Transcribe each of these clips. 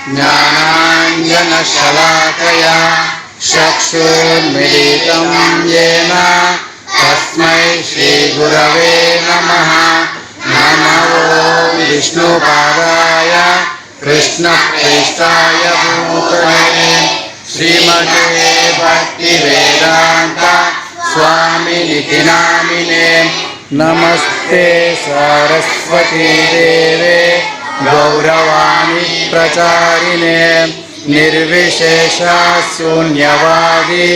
ज्ञानाञ्जनशलाकया चक्षुर्मिलितं येन तस्मै श्रीगुरवे नमः। नमो विष्णुपादाय कृष्णप्रेष्ठाय भूतले श्रीमते भक्तिवेदान्त स्वामिनिति नामिने। नमस्ते सरस्वती देवे गौरवाणी प्रचारिणे निर्विशेष शून्यवादी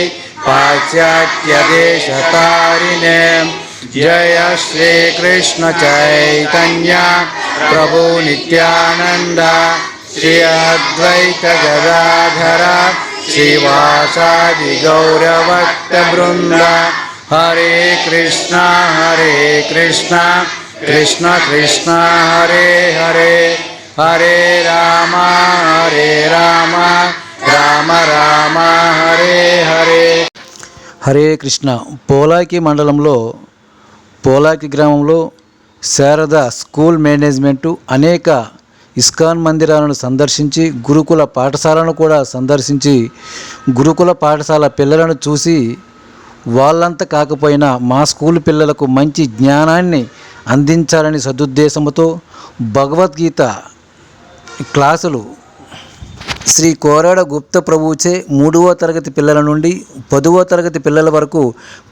पाश्चात्यदेशतारिणे। जय श्री कृष्ण चैतन्य प्रभु नित्यानंद श्री अद्वैत गदाधर श्रीवासादि गौरभक्तवृंद। हरे कृष्णा कृष्ण कृष्ण हरे हरे हरे राम राम राम हरे हरे। హరే కృష్ణ. పోలాకి మండలంలో పోలాకి గ్రామంలో శారద స్కూల్ మేనేజ్మెంటు అనేక ఇస్కాన్ మందిరాలను సందర్శించి గురుకుల పాఠశాలను కూడా సందర్శించి గురుకుల పాఠశాల పిల్లలను చూసి వాళ్ళంతా కాకపోయినా మా స్కూల్ పిల్లలకు మంచి జ్ఞానాన్ని అందించాలని సదుద్దేశంతో భగవద్గీత క్లాసులు శ్రీ కోరాడ గుప్త ప్రభువుచే 3వ తరగతి పిల్లల నుండి 10వ తరగతి పిల్లల వరకు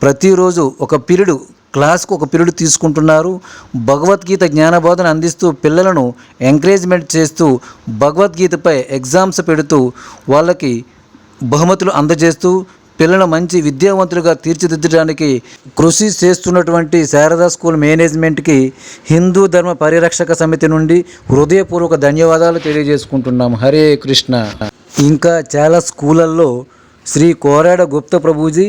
ప్రతిరోజు ఒక పీరియడ్ క్లాస్కు ఒక పీరియడ్ తీసుకుంటున్నారు. భగవద్గీత జ్ఞానబోధన అందిస్తూ పిల్లలను ఎంకరేజ్మెంట్ చేస్తూ భగవద్గీతపై ఎగ్జామ్స్ పెడుతూ వాళ్ళకి బహుమతులు అందజేస్తూ పిల్లలను మంచి విద్యావంతులుగా తీర్చిదిద్దడానికి కృషి చేస్తున్నటువంటి శారదా స్కూల్ మేనేజ్మెంట్కి హిందూ ధర్మ పరిరక్షక సమితి నుండి హృదయపూర్వక ధన్యవాదాలు తెలియజేసుకుంటున్నాం. హరే కృష్ణ. ఇంకా చాలా స్కూళ్ళల్లో శ్రీ కోరాడ గుప్త ప్రభుజీ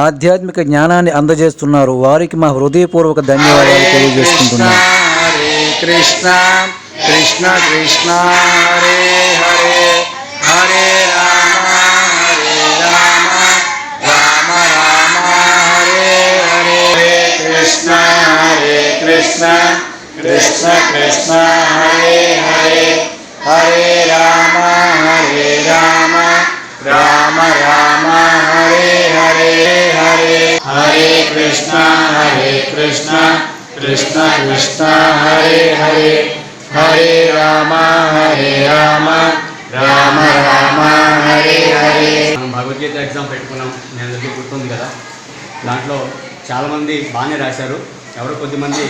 ఆధ్యాత్మిక జ్ఞానాన్ని అందజేస్తున్నారు. వారికి మా హృదయపూర్వక ధన్యవాదాలు తెలియజేసుకుంటున్నాం. హరే కృష్ణ కృష్ణ కృష్ణ హరే హరే హరే రామ రామ రామ హరే హరే. కృష్ణ హరే కృష్ణ కృష్ణ కృష్ణ హరే హరే హరే రామ రామ రామ హరే హరే హరే. హరే కృష్ణ కృష్ణ కృష్ణ హరే హరే హరే రామ రామ రామ హరే హరే. మనం భగవద్గీత ఎగ్జామ్ పెట్టుకున్నాం, నేను అందరికీ గుర్తుంది కదా. దాంట్లో చాలామంది బాగానే రాశారు, ఎవరో కొద్దిమంది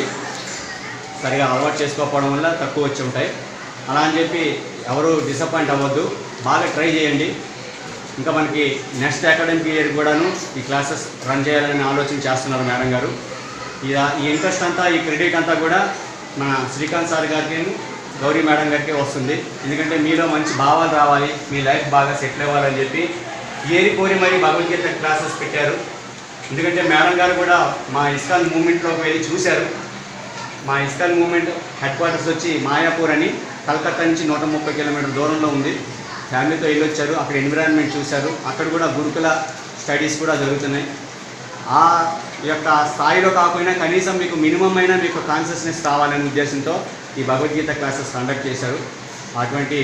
సరిగా అలవాటు చేసుకోకపోవడం వల్ల తక్కువ వచ్చి ఉంటాయి. అలా అని చెప్పి ఎవరు డిసప్పాయింట్ అవ్వద్దు, బాగా ట్రై చేయండి. ఇంకా మనకి నెక్స్ట్ అకాడమిక్ ఇయర్ కూడాను ఈ క్లాసెస్ రన్ చేయాలని ఆలోచన చేస్తున్నారు మేడం గారు. ఈ ఇంట్రెస్ట్ అంతా, ఈ క్రెడిట్ అంతా కూడా మన శ్రీకాంత్ సార్ గారికి గౌరీ మేడం గారికి వస్తుంది. ఎందుకంటే మీలో మంచి భావాలు రావాలి, మీ లైఫ్ బాగా సెటిల్ అవ్వాలని చెప్పి ఏరి కోరి మరీ భగవద్గీత క్లాసెస్ పెట్టారు. ఎందుకంటే మేడం గారు కూడా మా ఇస్కాన్ మూమెంట్లోకి వెళ్ళి చూశారు. మా ఇస్కాన్ మూమెంట్ హెడ్ క్వార్టర్స్ వచ్చి మాయాపూర్ అని కలకత్తా నుంచి 130 కిలోమీటర్ల దూరంలో ఉంది. ఫ్యామిలీతో వెళ్ళొచ్చారు, అక్కడ ఎన్విరాన్మెంట్ చూశారు. అక్కడ కూడా గురుకుల స్టడీస్ కూడా జరుగుతున్నాయి. ఆ యొక్క స్థాయిలో కాకపోయినా కనీసం మీకు మినిమం అయినా మీకు కాన్షియస్నెస్ కావాలనే ఉద్దేశంతో ఈ భగవద్గీత క్లాసెస్ కండక్ట్ చేశారు. అటువంటి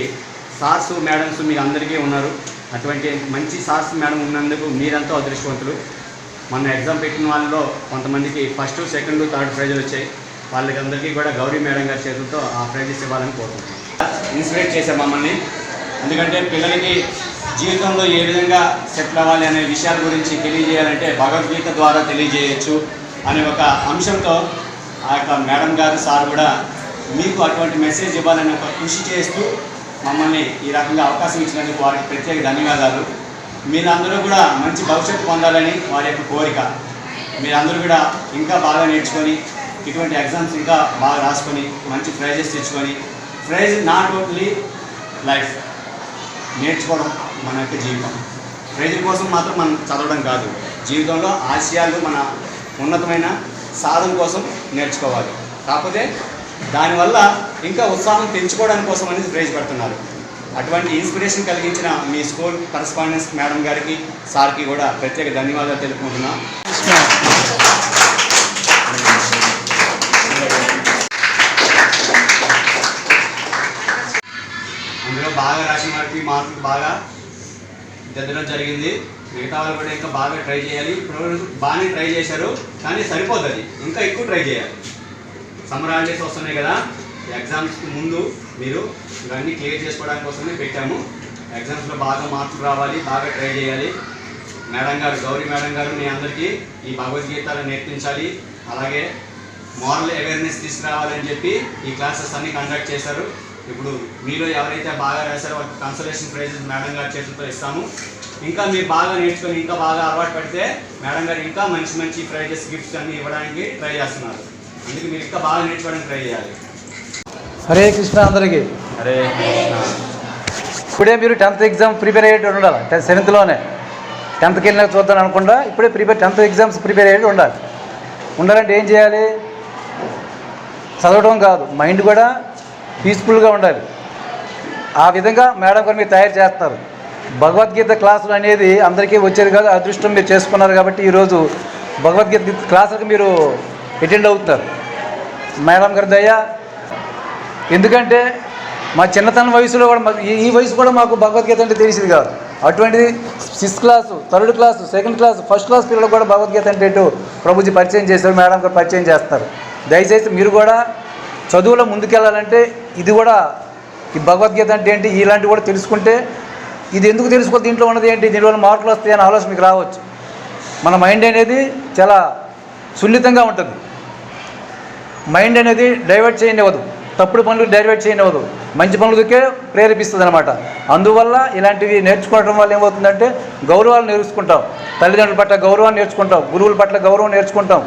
సార్స్ మేడమ్స్ మీకు అందరికీ ఉన్నారు. అటువంటి మంచి సార్స్ మేడం ఉన్నందుకు మీరంతా అదృష్టవంతులు. మొన్న ఎగ్జామ్ పెట్టిన వాళ్ళలో కొంతమందికి 1st, 2nd, 3rd ప్రైజులు వచ్చాయి. వాళ్ళకి అందరికీ కూడా గౌరీ మేడం గారి చేతులతో ఆ ప్రైజెస్ ఇవ్వాలని కోరుకుంటున్నాం. ఇన్స్పిరేట్ చేశారు మమ్మల్ని. ఎందుకంటే పిల్లలకి జీవితంలో ఏ విధంగా సెటిల్ అవ్వాలి అనే విషయాల గురించి తెలియజేయాలంటే భగవద్గీత ద్వారా తెలియజేయచ్చు అనే ఒక అంశంతో ఆ యొక్క మేడం గారు సార్ కూడా మీకు అటువంటి మెసేజ్ ఇవ్వాలని ఒక కృషి చేస్తూ మమ్మల్ని ఈ రకంగా అవకాశం ఇచ్చినందుకు వారికి ప్రత్యేక ధన్యవాదాలు. మీరందరూ కూడా మంచి భవిష్యత్తు పొందాలని వారి యొక్క కోరిక. మీరందరూ కూడా ఇంకా బాగా నేర్చుకొని ఇటువంటి ఎగ్జామ్స్ ఇంకా బాగా రాసుకొని మంచి ప్రైజెస్ తెచ్చుకొని, ప్రైజ్ నాట్ ఓన్లీ లైఫ్, నేర్చుకోవడం మన యొక్క జీవితం. ప్రైజుల కోసం మాత్రం మనం చదవడం కాదు, జీవితంలో ఆశయాలు మన ఉన్నతమైన సాధన కోసం నేర్చుకోవాలి. కాకపోతే దానివల్ల ఇంకా ఉత్సాహం పెంచుకోవడానికి కోసం అనేది ప్రైజ్ పెడుతున్నారు. అటువంటి ఇన్స్పిరేషన్ కలిగించిన మీ స్కూల్ కరస్పాండెన్స్ మేడం గారికి, సార్కి కూడా ప్రత్యేక ధన్యవాదాలు తెలుపుకుంటున్నాం. అందులో బాగా రాసిన మార్కులు బాగా దిద్దడం జరిగింది. మిగతా వాళ్ళు కూడా ఇంకా బాగా ట్రై చేయాలి. ఇప్పుడు బాగానే ట్రై చేశారు, కానీ సరిపోతుంది, ఇంకా ఎక్కువ ట్రై చేయాలి. సమ్మర్ హాలిడేస్ వస్తున్నాయి కదా, ఎగ్జామ్స్కి ముందు మీరు ఇవన్నీ క్లియర్ చేసుకోవడానికి కోసమే పెట్టాము. ఎగ్జామ్స్లో బాగా మార్కులు రావాలి, బాగా ట్రై చేయాలి. మేడం గారు, గౌరీ మేడం గారు మీ అందరికీ ఈ భగవద్గీతలు నేర్పించాలి, అలాగే మోరల్ అవేర్నెస్ తీసుకురావాలని చెప్పి ఈ క్లాసెస్ అన్నీ కండక్ట్ చేశారు. ఇప్పుడు మీలో ఎవరైతే బాగా రాశారో వాళ్ళకి కన్సలేషన్ ప్రైజెస్ మేడం గారి చేతులతో ఇస్తాము. ఇంకా మీరు బాగా నేర్చుకొని ఇంకా బాగా అలవాటు పడితే మేడం గారు ఇంకా మంచి మంచి ప్రైజెస్, గిఫ్ట్స్ అన్నీ ఇవ్వడానికి ట్రై చేస్తున్నారు. అందుకే మీరు ఇంకా బాగా నేర్చుకోవడానికి ట్రై చేయాలి. హరే కృష్ణ అందరికీ. హరే కృష్ణ. ఇప్పుడే మీరు 10th ఎగ్జామ్ ప్రిపేర్ అయ్యేట్టు ఉండాలి. 7thలోనే 10thకి వెళ్ళినాక చూద్దాం అనుకుండా ఇప్పుడే 10th ఎగ్జామ్స్ ప్రిపేర్ అయ్యేట్టు ఉండాలి. ఉండాలంటే ఏం చేయాలి? చదవడం కాదు, మైండ్ కూడా పీస్ఫుల్గా ఉండాలి. ఆ విధంగా మేడం గారు మీరు తయారు చేస్తారు. భగవద్గీత క్లాసులు అనేది అందరికీ వచ్చేది కాదు, అదృష్టం మీరు చేసుకున్నారు కాబట్టి ఈరోజు భగవద్గీత క్లాసులకు మీరు అటెండ్ అవుతున్నారు. మేడం గారి దయ. ఎందుకంటే మా చిన్నతన వయసులో కూడా ఈ వయసు కూడా మాకు భగవద్గీత అంటే తెలిసింది కాదు. అటువంటిది 6th class, 3rd class, 2nd class, 1st class పిల్లలు కూడా భగవద్గీత అంటే ఏంటో ప్రభుజీ పరిచయం చేశారు, మేడం గారు పరిచయం చేస్తారు. దయచేసి మీరు కూడా చదువులో ముందుకెళ్ళాలంటే ఇది కూడా, ఈ భగవద్గీత అంటే ఏంటి, ఇలాంటివి కూడా తెలుసుకుంటే, ఇది ఎందుకు తెలుసుకోవాలి, దీంట్లో ఉన్నది ఏంటి, దీనివల్ల మార్కులు వస్తాయి అనే ఆలోచన మీకు రావచ్చు. మన మైండ్ అనేది చాలా సున్నితంగా ఉంటుంది. మైండ్ అనేది డైవర్ట్ చేయనివ్వదు, తప్పుడు పనులు డైవర్ట్ చేయనివ్వదు, మంచి పనులకే ప్రేరేపిస్తుంది అనమాట. అందువల్ల ఇలాంటివి నేర్చుకోవడం వల్ల ఏమవుతుందంటే గౌరవాలు నేర్చుకుంటాం, తల్లిదండ్రుల పట్ల గౌరవాన్ని నేర్చుకుంటాం, గురువుల పట్ల గౌరవం నేర్చుకుంటాం.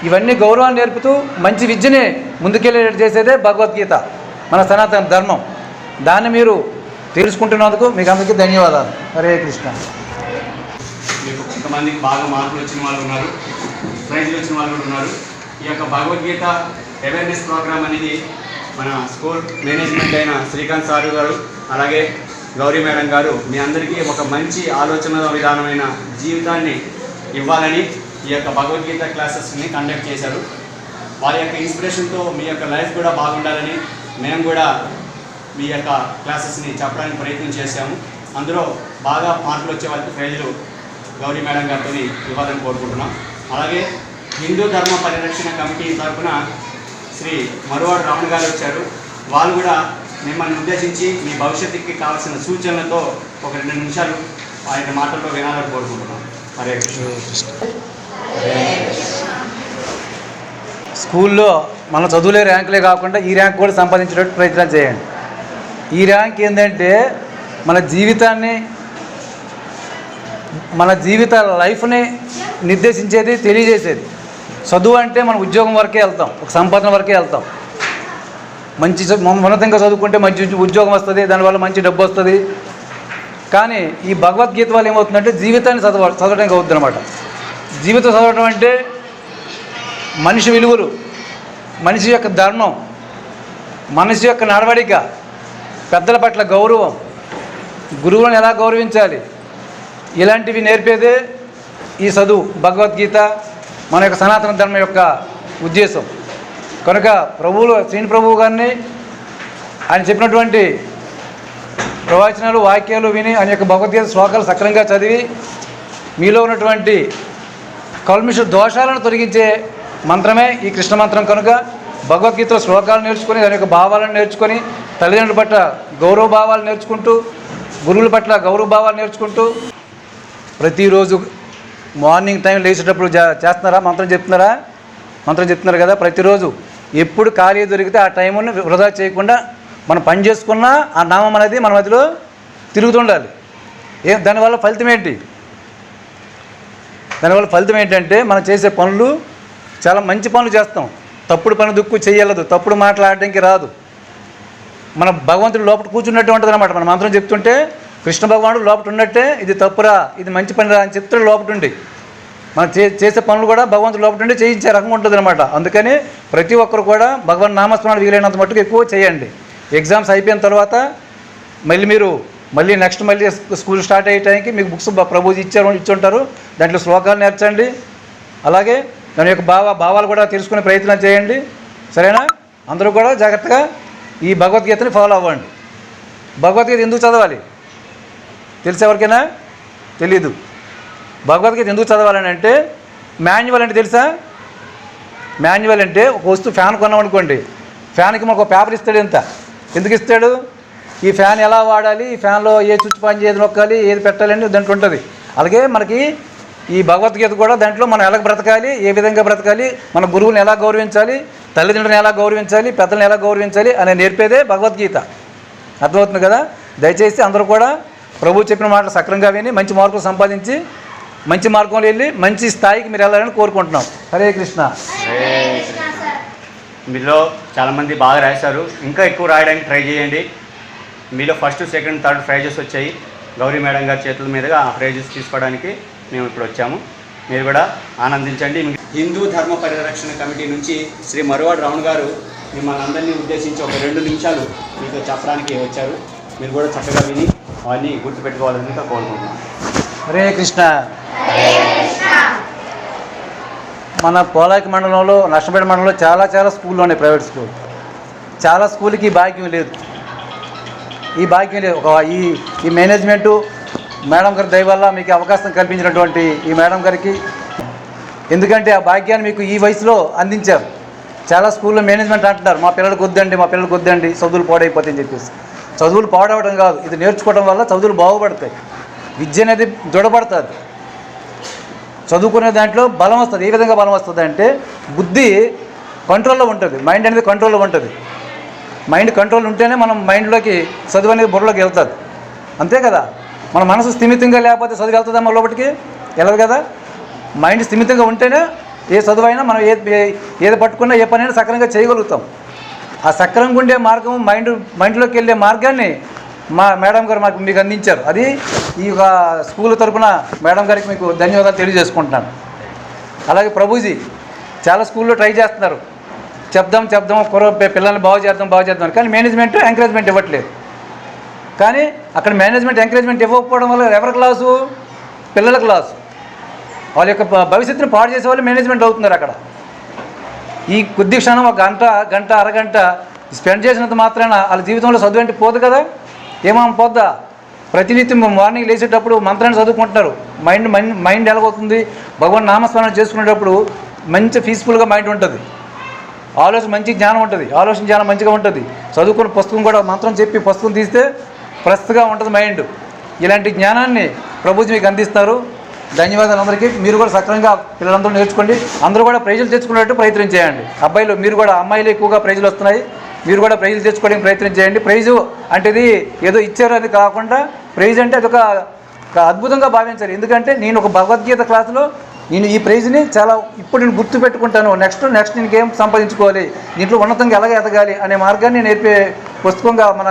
ఇవన్నీ గౌరవాన్ని నేర్పుతూ మంచి విద్యని ముందుకెళ్ళేటట్టు చేసేదే భగవద్గీత, మన సనాతన ధర్మం. దాన్ని మీరు తెలుసుకుంటున్నందుకు మీకు అందరికీ ధన్యవాదాలు. హరే కృష్ణ. మీకు కొంతమందికి బాగా మార్కులు వచ్చిన వాళ్ళు ఉన్నారు, ప్రైజ్లు వచ్చిన వాళ్ళు కూడా ఉన్నారు. ఈ యొక్క భగవద్గీత అవేర్నెస్ ప్రోగ్రామ్ అనేది మన స్కూల్ మేనేజ్మెంట్ అయిన శ్రీకాంత్ సారు గారు, అలాగే గౌరీ మేడం గారు మీ అందరికీ ఒక మంచి ఆలోచన విధానమైన జీవితాన్ని ఇవ్వాలని ఈ యొక్క భగవద్గీత క్లాసెస్ని కండక్ట్ చేశారు. వారి యొక్క ఇన్స్పిరేషన్తో మీ యొక్క లైఫ్ కూడా బాగుండాలని మేము కూడా మీ యొక్క క్లాసెస్ని చెప్పడానికి ప్రయత్నం చేశాము. అందులో బాగా మార్కులు వచ్చే వాళ్ళకి ప్రైజులు గౌరీ మేడం గారితో ఇవ్వాలని కోరుకుంటున్నాం. అలాగే హిందూ ధర్మ పరిరక్షణ కమిటీ తరఫున శ్రీ మరువాడు రమణ గారు వచ్చారు. వాళ్ళు కూడా మిమ్మల్ని ఉద్దేశించి మీ భవిష్యత్తుకి కావాల్సిన సూచనలతో ఒక 2 నిమిషాలు ఆయన మాటల్లో వినాలని కోరుకుంటున్నాం. హరే కృష్ణ. స్కూల్లో మన చదువులే ర్యాంకులే కాకుండా ఈ ర్యాంక్ కూడా సంపాదించేటట్టు ప్రయత్నం చేయండి. ఈ ర్యాంక్ ఏంటంటే మన జీవితాన్ని, మన జీవిత లైఫ్ని నిర్దేశించేది, తెలియజేసేది. చదువు అంటే మనం ఉద్యోగం వరకే వెళ్తాం, ఒక సంపాదన వరకే వెళ్తాం. మంచి ఉన్నతంగా చదువుకుంటే మంచి ఉద్యోగం వస్తుంది, దానివల్ల మంచి డబ్బు వస్తుంది. కానీ ఈ భగవద్గీత వల్ల ఏమవుతుందంటే జీవితాన్ని చదవడానికి అవుతుంది అనమాట. జీవితం చదవడం అంటే మనిషి విలువలు, మనిషి యొక్క ధర్మం, మనిషి యొక్క నడవడిక, పెద్దల పట్ల గౌరవం, గురువులను ఎలా గౌరవించాలి, ఇలాంటివి నేర్పేదే ఈ చదువు. భగవద్గీత మన యొక్క సనాతన ధర్మం యొక్క ఉద్దేశం. కనుక శ్రీని ప్రభువు గారిని ఆయన చెప్పినటువంటి ప్రవచనాలు, వాక్యాలు విని ఆయన యొక్క భగవద్గీత శ్లోకాలు సక్రమంగా చదివి మీలో ఉన్నటువంటి కల్మిష దోషాలను తొలగించే మంత్రమే ఈ కృష్ణ మంత్రం. కనుక భగవద్గీతలో శ్లోకాలు నేర్చుకొని, దాని యొక్క భావాలను నేర్చుకొని, తల్లిదండ్రుల పట్ల గౌరవ భావాలు నేర్చుకుంటూ, గురువుల పట్ల గౌరవ భావాలు నేర్చుకుంటూ, ప్రతిరోజు మార్నింగ్ టైం లేచేటప్పుడు చేస్తున్నారా, మంత్రం చెప్తున్నారు కదా. ప్రతిరోజు ఎప్పుడు ఖాళీ దొరికితే ఆ టైంని వృధా చేయకుండా మనం పని చేసుకున్నా ఆ నామం అనేది మన మధ్యలో తిరుగుతుండాలి. దానివల్ల ఫలితం ఏంటి? దానివల్ల ఫలితం ఏంటంటే మనం చేసే పనులు చాలా మంచి పనులు చేస్తాం. తప్పుడు పని దుక్కు చేయలేదు, తప్పుడు మాట్లాడడానికి రాదు. మన భగవంతుడు లోపల కూర్చున్నట్టు ఉంటుంది అనమాట. మన మంత్రం చెప్తుంటే కృష్ణ భగవానుడు లోపల ఉన్నట్టే, ఇది తప్పురా, ఇది మంచి పని రా అని చెప్తాడు లోపల ఉండి. మనం చేసే పనులు కూడా భగవంతుడు లోపల ఉండి చేయించే రకంగా ఉంటుంది అనమాట. అందుకని ప్రతి ఒక్కరు కూడా భగవాన్ నామస్మరణ వీలైనంత మట్టుకు ఎక్కువ చేయండి. ఎగ్జామ్స్ అయిపోయిన తర్వాత మళ్ళీ నెక్స్ట్ స్కూల్ స్టార్ట్ అయ్యే టైంకి మీకు బుక్స్ ప్రభుజీ ఇచ్చుంటారు. దాంట్లో శ్లోకాలు నేర్చండి. అలాగే దాని యొక్క భావాలు కూడా తెలుసుకునే ప్రయత్నం చేయండి. సరేనా? అందరూ కూడా జాగ్రత్తగా ఈ భగవద్గీతని ఫాలో అవ్వండి. భగవద్గీత ఎందుకు చదవాలి తెలుసు ఎవరికైనా? తెలీదు. భగవద్గీత ఎందుకు చదవాలని అంటే మాన్యువల్ అంటే తెలుసా? మాన్యువల్ అంటే ఒక వస్తువు ఫ్యాన్ కొన్నాం అనుకోండి, ఫ్యాన్కి మనకు ఒక పేపర్ ఇస్తాడు. ఎంత ఎందుకు ఇస్తాడు? ఈ ఫ్యాన్ ఎలా వాడాలి, ఈ ఫ్యాన్లో ఏ స్విచ్ పని ఏది నొక్కాలి, ఏది పెట్టాలని దాంట్లో ఉంటుంది. అలాగే మనకి ఈ భగవద్గీత కూడా దాంట్లో మనం ఎలా బ్రతకాలి, ఏ విధంగా బ్రతకాలి, మన గురువుని ఎలా గౌరవించాలి, తల్లిదండ్రులను ఎలా గౌరవించాలి, పెద్దలను ఎలా గౌరవించాలి అని నేర్పేదే భగవద్గీత. అర్థమవుతుంది కదా? దయచేసి అందరూ కూడా ప్రభు చెప్పిన మాటలు సక్రమంగా విని మంచి మార్కులు సంపాదించి మంచి మార్గంలో వెళ్ళి మంచి స్థాయికి మీరు వెళ్ళాలని కోరుకుంటున్నాం. హరే కృష్ణ. మీలో చాలామంది బాగా రాశారు, ఇంకా ఎక్కువ రాయడానికి ట్రై చేయండి. మీలో ఫస్ట్, సెకండ్, థర్డ్ ప్రైజెస్ వచ్చాయి. గౌరీ మేడం గారి చేతుల మీదుగా ఆ ప్రైజెస్ తీసుకోవడానికి మేము ఇప్పుడు వచ్చాము. మీరు కూడా ఆనందించండి. హిందూ ధర్మ పరిరక్షణ కమిటీ నుంచి శ్రీ మరువాడు రమణ గారు మిమ్మల్ని అందరినీ ఉద్దేశించి ఒక 2 నిమిషాలు మీతో చెప్పడానికి వచ్చారు. మీరు కూడా చక్కగా విని అవన్నీ గుర్తుపెట్టుకోవాలని కోరుకుంటున్నాను. హరే కృష్ణ. మన పోలాకి మండలంలో, నష్టపేట మండలంలో చాలా స్కూళ్ళు ఉన్నాయి, ప్రైవేట్ స్కూల్. చాలా స్కూల్కి ఈ భాగ్యం లేదు. ఈ మేనేజ్మెంటు మేడం గారి దయ వల్ల మీకు అవకాశం కల్పించినటువంటి ఈ మేడం గారికి, ఎందుకంటే ఆ భాగ్యాన్ని మీకు ఈ వయసులో అందించారు. చాలా స్కూల్లో మేనేజ్మెంట్ అంటున్నారు మా పిల్లలకు వద్దండి చదువులు పాడైపోతాయని చెప్పేసి. చదువులు పాడవడం కాదు, ఇది నేర్చుకోవడం వల్ల చదువులు బాగుపడతాయి. విద్య అనేది దృఢపడుతుంది. చదువుకునే దాంట్లో బలం వస్తుంది. ఏ విధంగా బలం వస్తుంది అంటే బుద్ధి కంట్రోల్లో ఉంటుంది, మైండ్ అనేది కంట్రోల్లో ఉంటుంది. మైండ్ కంట్రోల్ ఉంటేనే మనం మైండ్లోకి చదువు అనేది బుర్రలోకి వెళ్తుంది. అంతే కదా? మన మనసు స్థిమితంగా లేకపోతే చదువు వెళ్తుందమ్మా లోపలికి? వెళ్ళదు కదా? మైండ్ స్థిమితంగా ఉంటేనే ఏ చదువైనా మనం ఏది పట్టుకున్నా ఏ పనైనా సక్రమంగా చేయగలుగుతాం. ఆ సక్రమంగా ఉండే మార్గం మైండ్లోకి వెళ్ళే మార్గాన్ని మా మేడం గారు మీకు అందించారు. అది ఈ స్కూల్ తరఫున మేడం గారికి మీకు ధన్యవాదాలు తెలియజేసుకుంటున్నాను. అలాగే ప్రభుజీ చాలా స్కూల్లో ట్రై చేస్తున్నారు, చెప్దాం పిల్లల్ని బాగు చేద్దాం కానీ మేనేజ్మెంట్ ఎంకరేజ్మెంట్ ఇవ్వట్లేదు. కానీ అక్కడ మేనేజ్మెంట్ ఎంకరేజ్మెంట్ ఇవ్వకపోవడం వల్ల ఎవరికి లాసు? పిల్లలకు లాసు. వాళ్ళ యొక్క భవిష్యత్తుని పాడు చేసే వాళ్ళు మేనేజ్మెంట్ అవుతున్నారు. అక్కడ ఈ కొద్ది క్షణం ఒక గంట అరగంట స్పెండ్ చేసినంత మాత్రాన వాళ్ళ జీవితంలో చదువు అంటే పోదు కదా? పోద్దా? ప్రతినిత్యం మార్నింగ్ లేచేటప్పుడు మంత్రాన్ని చదువుకుంటున్నారు. మైండ్ ఎలాగవుతుంది? భగవాన్ నామస్మరణ చేసుకునేటప్పుడు మంచి పీస్ఫుల్గా మైండ్ ఉంటుంది. మంచి జ్ఞానం ఉంటుంది. ఆలోచన జ్ఞానం మంచిగా ఉంటుంది. చదువుకున్న పుస్తకం కూడా మంత్రం చెప్పి పుస్తకం తీస్తే ఫ్రెష్గా ఉంటుంది మైండ్. ఇలాంటి జ్ఞానాన్ని ప్రభుజీ మీకు అందిస్తారు. ధన్యవాదాలు అందరికీ. మీరు కూడా సక్రమంగా పిల్లలందరూ నేర్చుకోండి. అందరూ కూడా ప్రైజులు తెచ్చుకునేట్టు ప్రయత్నం చేయండి. అబ్బాయిలు మీరు కూడా, అమ్మాయిలు ఎక్కువగా ప్రైజులు వస్తున్నాయి, మీరు కూడా ప్రైజులు తెచ్చుకోవడానికి ప్రయత్నం చేయండి. ప్రైజు అంటే ఇది ఏదో ఇచ్చారు అది కాకుండా ప్రైజ్ అంటే అది ఒక అద్భుతంగా భావించాలి. ఎందుకంటే నేను ఒక భగవద్గీత క్లాసులో నేను ఈ ప్రైజ్ని చాలా ఇప్పుడు నేను గుర్తు పెట్టుకుంటాను. నెక్స్ట్ నేను ఏం సంపాదించుకోవాలి, దీంట్లో ఉన్నతంగా ఎలాగ ఎదగాలి అనే మార్గాన్ని నేర్పే పుస్తకంగా మన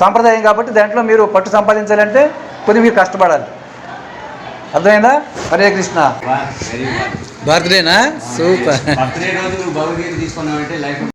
సాంప్రదాయం కాబట్టి దాంట్లో మీరు పట్టు సంపాదించాలంటే కొద్దిగా మీరు కష్టపడాలి. అర్థమైందా? హరే కృష్ణ. బర్త్డేనా? సూపర్. బర్త్డే రోజు భగవద్గీత తీసుకున్నామంటే లైఫ్